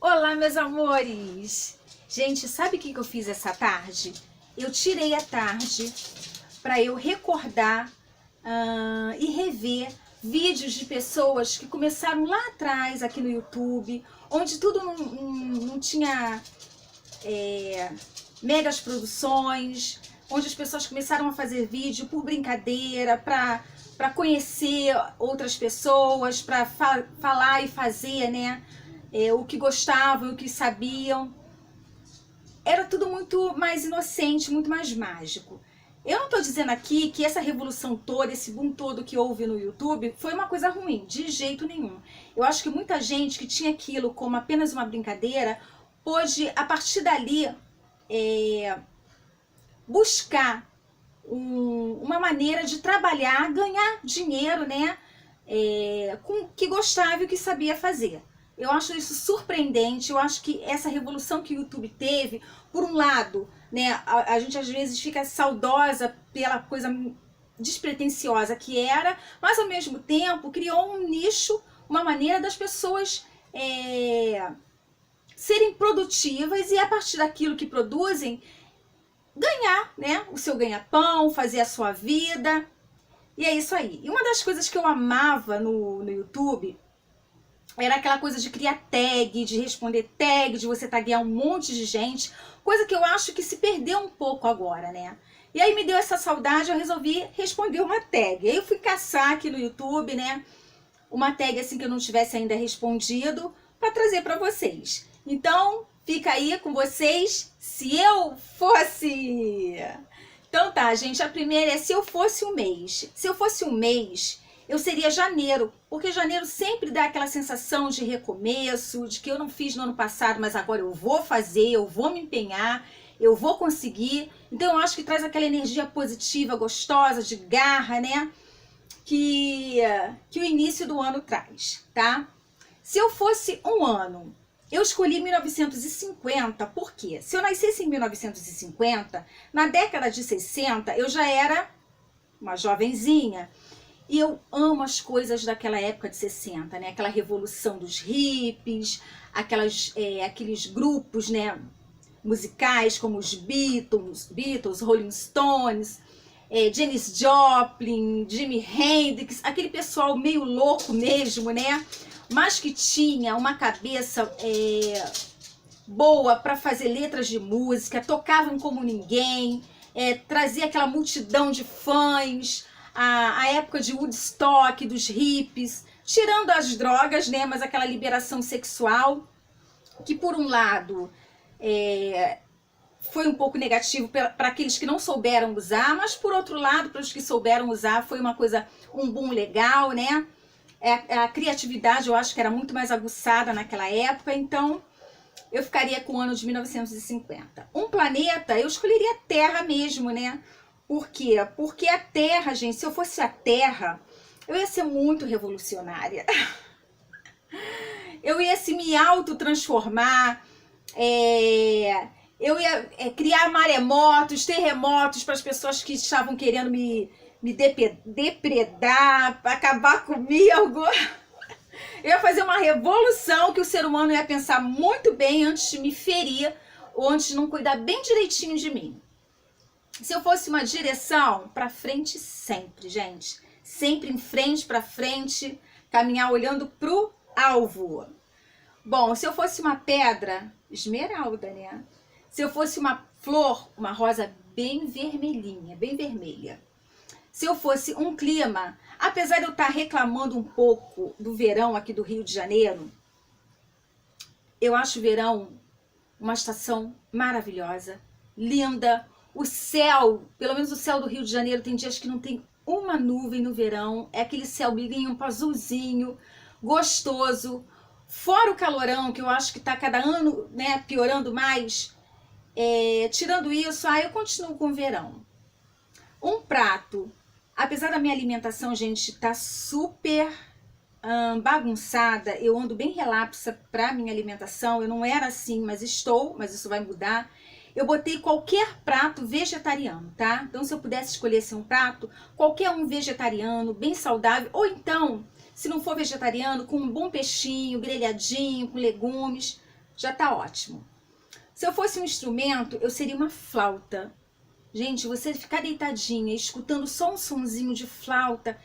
Olá, meus amores! Gente, sabe o que eu fiz essa tarde? Eu tirei a tarde para eu recordar e rever vídeos de pessoas que começaram lá atrás aqui no YouTube, onde tudo não tinha megas produções, onde as pessoas começaram a fazer vídeo por brincadeira, para conhecer outras pessoas, para falar e fazer, né? O que gostavam, o que sabiam. Era tudo muito mais inocente, muito mais mágico. Eu não estou dizendo aqui que essa revolução toda, esse boom todo que houve no YouTube foi uma coisa ruim, de jeito nenhum. Eu acho que muita gente que tinha aquilo como apenas uma brincadeira, pôde, a partir dali, buscar uma maneira de trabalhar, ganhar dinheiro, né? Com o que gostava e o que sabia fazer. Eu acho isso surpreendente. Eu acho que essa revolução que o YouTube teve, por um lado, né, a gente às vezes fica saudosa pela coisa despretensiosa que era, mas ao mesmo tempo criou um nicho, uma maneira das pessoas serem produtivas e a partir daquilo que produzem, ganhar, né, o seu ganha-pão, fazer a sua vida. E é isso aí. E uma das coisas que eu amava no YouTube era aquela coisa de criar tag, de responder tag, de você taguear um monte de gente, coisa que eu acho que se perdeu um pouco agora, né? E aí me deu essa saudade, eu resolvi responder uma tag. Aí eu fui caçar aqui no YouTube, né, uma tag assim que eu não tivesse ainda respondido, para trazer para vocês. Então, fica aí com vocês, se eu fosse... Então tá, gente, a primeira é se eu fosse um mês. Se eu fosse um mês, eu seria janeiro, porque janeiro sempre dá aquela sensação de recomeço, de que eu não fiz no ano passado, mas agora eu vou fazer, eu vou me empenhar, eu vou conseguir. Então eu acho que traz aquela energia positiva, gostosa, de garra, né? Que o início do ano traz, tá? Se eu fosse um ano, eu escolhi 1950, por quê? Se eu nascesse em 1950, na década de 60, eu já era uma jovenzinha. E eu amo as coisas daquela época de 60, né? Aquela revolução dos hippies, aqueles grupos, né, musicais como os Beatles, Rolling Stones, Janis Joplin, Jimi Hendrix, aquele pessoal meio louco mesmo, né? Mas que tinha uma cabeça boa para fazer letras de música, tocavam como ninguém, trazia aquela multidão de fãs, a época de Woodstock, dos hippies, tirando as drogas, né, mas aquela liberação sexual, que por um lado foi um pouco negativo para aqueles que não souberam usar, mas por outro lado, para os que souberam usar, foi um boom legal, né? A criatividade eu acho que era muito mais aguçada naquela época, então eu ficaria com o ano de 1950. Um planeta, eu escolheria a Terra mesmo, né? Por quê? Porque a Terra, gente, se eu fosse a Terra, eu ia ser muito revolucionária. Eu ia se me autotransformar, eu ia criar maremotos, terremotos para as pessoas que estavam querendo me depredar, acabar comigo. Eu ia fazer uma revolução que o ser humano ia pensar muito bem antes de me ferir ou antes de não cuidar bem direitinho de mim. Se eu fosse uma direção, para frente sempre, gente. Sempre em frente, para frente, caminhar olhando pro alvo. Bom, se eu fosse uma pedra, esmeralda, né? Se eu fosse uma flor, uma rosa bem vermelhinha, bem vermelha. Se eu fosse um clima, apesar de eu estar reclamando um pouco do verão aqui do Rio de Janeiro, eu acho o verão uma estação maravilhosa, linda. O céu, pelo menos o céu do Rio de Janeiro, tem dias que não tem uma nuvem no verão, é aquele céu limpo, azulzinho, gostoso. Fora o calorão, que eu acho que está cada ano, né, piorando mais, tirando isso, eu continuo com o verão. Um prato, apesar da minha alimentação, gente, tá super bagunçada, eu ando bem relapsa pra minha alimentação, eu não era assim, mas isso vai mudar. Eu botei qualquer prato vegetariano, tá? Então, se eu pudesse escolher um prato, qualquer um vegetariano, bem saudável, ou então, se não for vegetariano, com um bom peixinho, grelhadinho, com legumes, já tá ótimo. Se eu fosse um instrumento, eu seria uma flauta. Gente, você ficar deitadinha, escutando só um sonzinho de flauta,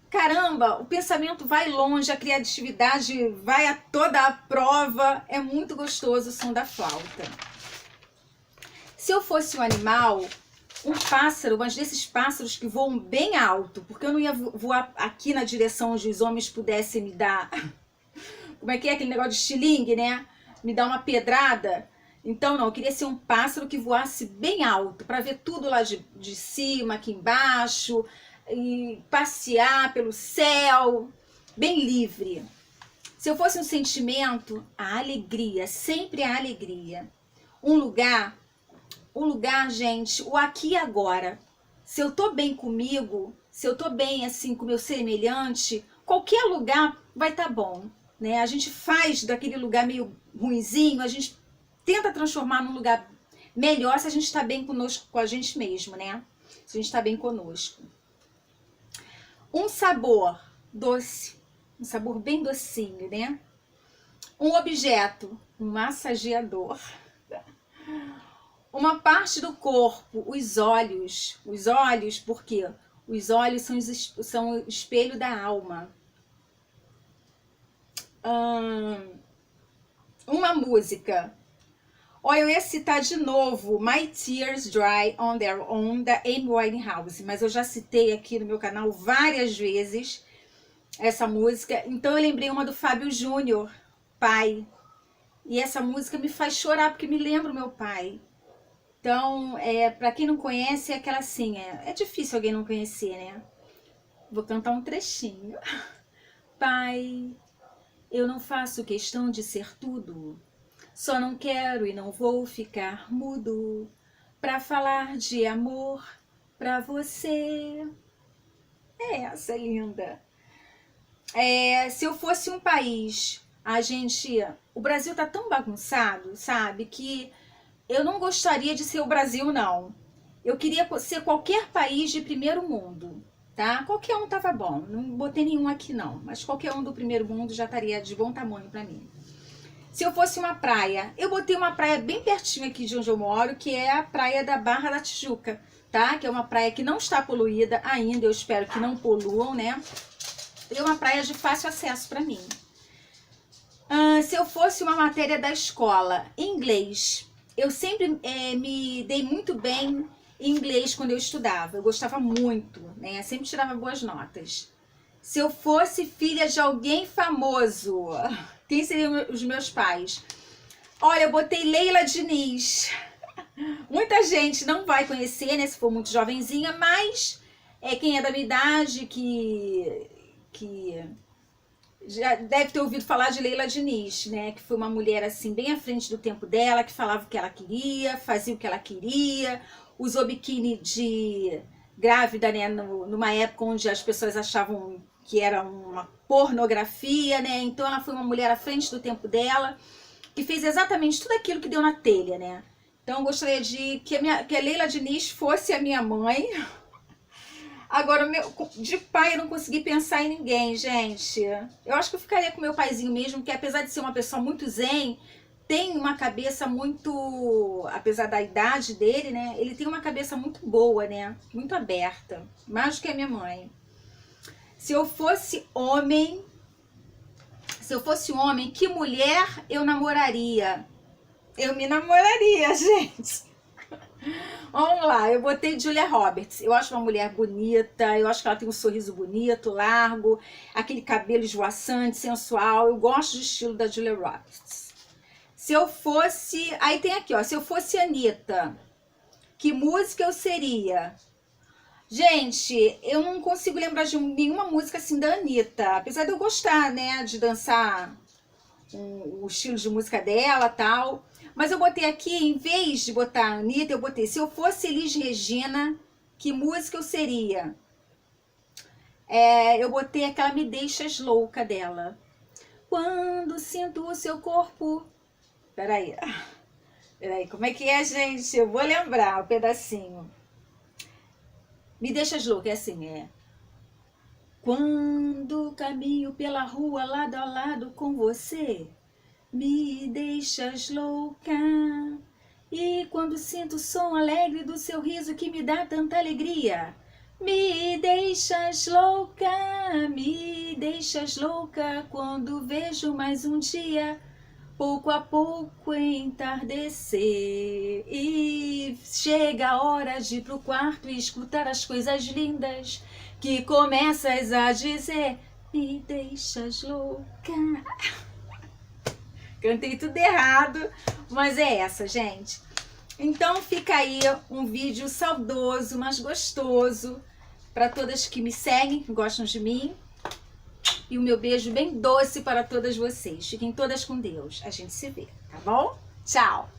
caramba, o pensamento vai longe, a criatividade vai a toda a prova. É muito gostoso o som da flauta. Se eu fosse um animal, um pássaro, mas desses pássaros que voam bem alto, porque eu não ia voar aqui na direção onde os homens pudessem me dar, como é que é aquele negócio de estilingue, né? Me dar uma pedrada. Então não, eu queria ser um pássaro que voasse bem alto, para ver tudo lá de cima, aqui embaixo, e passear pelo céu, bem livre. Se eu fosse um sentimento, a alegria, sempre a alegria. Um lugar, gente, o aqui e agora. Se eu tô bem comigo, se eu tô bem assim com o meu semelhante, qualquer lugar vai estar bom, né? A gente faz daquele lugar meio ruinzinho, a gente tenta transformar num lugar melhor se a gente está bem conosco, com a gente mesmo, né? Se a gente está bem conosco. Um sabor doce, um sabor bem docinho, né? Um objeto, um massageador. Uma parte do corpo, os olhos. Os olhos, por quê? Os olhos são o espelho da alma. Uma música. Olha, eu ia citar de novo My Tears Dry on Their Own, da Amy Winehouse, mas eu já citei aqui no meu canal várias vezes essa música. Então eu lembrei uma do Fábio Júnior, Pai. E essa música me faz chorar porque me lembra o meu pai. Então, para quem não conhece, é aquela assim, é difícil alguém não conhecer, né? Vou cantar um trechinho. Pai, eu não faço questão de ser tudo. Só não quero e não vou ficar mudo pra falar de amor pra você. Essa é linda. Se eu fosse um país, o Brasil tá tão bagunçado, sabe, que eu não gostaria de ser o Brasil, não. Eu queria ser qualquer país de primeiro mundo, tá? Qualquer um tava bom, não botei nenhum aqui não, mas qualquer um do primeiro mundo já estaria de bom tamanho pra mim. Se eu fosse uma praia, eu botei uma praia bem pertinho aqui de onde eu moro, que é a praia da Barra da Tijuca, tá? Que é uma praia que não está poluída ainda, eu espero que não poluam, né? E uma praia de fácil acesso para mim. Se eu fosse uma matéria da escola, inglês. Eu sempre me dei muito bem em inglês quando eu estudava, eu gostava muito, né? Sempre tirava boas notas. Se eu fosse filha de alguém famoso, quem seriam os meus pais? Olha, eu botei Leila Diniz. Muita gente não vai conhecer, né, se for muito jovenzinha, mas quem é da minha idade, que já deve ter ouvido falar de Leila Diniz, né, que foi uma mulher assim bem à frente do tempo dela, que falava o que ela queria, fazia o que ela queria, usou biquíni de grávida, né, numa época onde as pessoas achavam que era uma pornografia, né? Então ela foi uma mulher à frente do tempo dela, que fez exatamente tudo aquilo que deu na telha, né? Então eu gostaria que a Leila Diniz fosse a minha mãe. Agora, de pai eu não consegui pensar em ninguém, gente. Eu acho que eu ficaria com meu paizinho mesmo, que apesar de ser uma pessoa muito zen, tem uma cabeça muito, apesar da idade dele, né? Ele tem uma cabeça muito boa, né? Muito aberta, mais do que a minha mãe. Se eu fosse homem, que mulher eu namoraria? Eu me namoraria, gente. Vamos lá, eu botei Julia Roberts. Eu acho uma mulher bonita, eu acho que ela tem um sorriso bonito, largo, aquele cabelo esvoaçante, sensual. Eu gosto do estilo da Julia Roberts. Se eu fosse... Aí tem aqui, ó. Se eu fosse Anitta, que música eu seria? Gente, eu não consigo lembrar de nenhuma música assim da Anitta. Apesar de eu gostar, né, de dançar o estilo de música dela e tal. Mas eu botei aqui, em vez de botar a Anitta, eu botei, se eu fosse Elis Regina, que música eu seria? Eu botei aquela Me Deixas Louca dela. Quando sinto o seu corpo... Peraí, como é que é, gente? Eu vou lembrar o pedacinho. Me Deixas Louca, é assim, Quando caminho pela rua lado a lado com você, me deixas louca. E quando sinto o som alegre do seu riso que me dá tanta alegria, me deixas louca quando vejo mais um dia, pouco a pouco entardecer. E chega a hora de ir pro quarto e escutar as coisas lindas que começas a dizer, me deixas louca. Cantei tudo errado, mas é essa, gente. Então fica aí um vídeo saudoso, mas gostoso, para todas que me seguem, que gostam de mim. E o meu beijo bem doce para todas vocês. Fiquem todas com Deus. A gente se vê, tá bom? Tchau!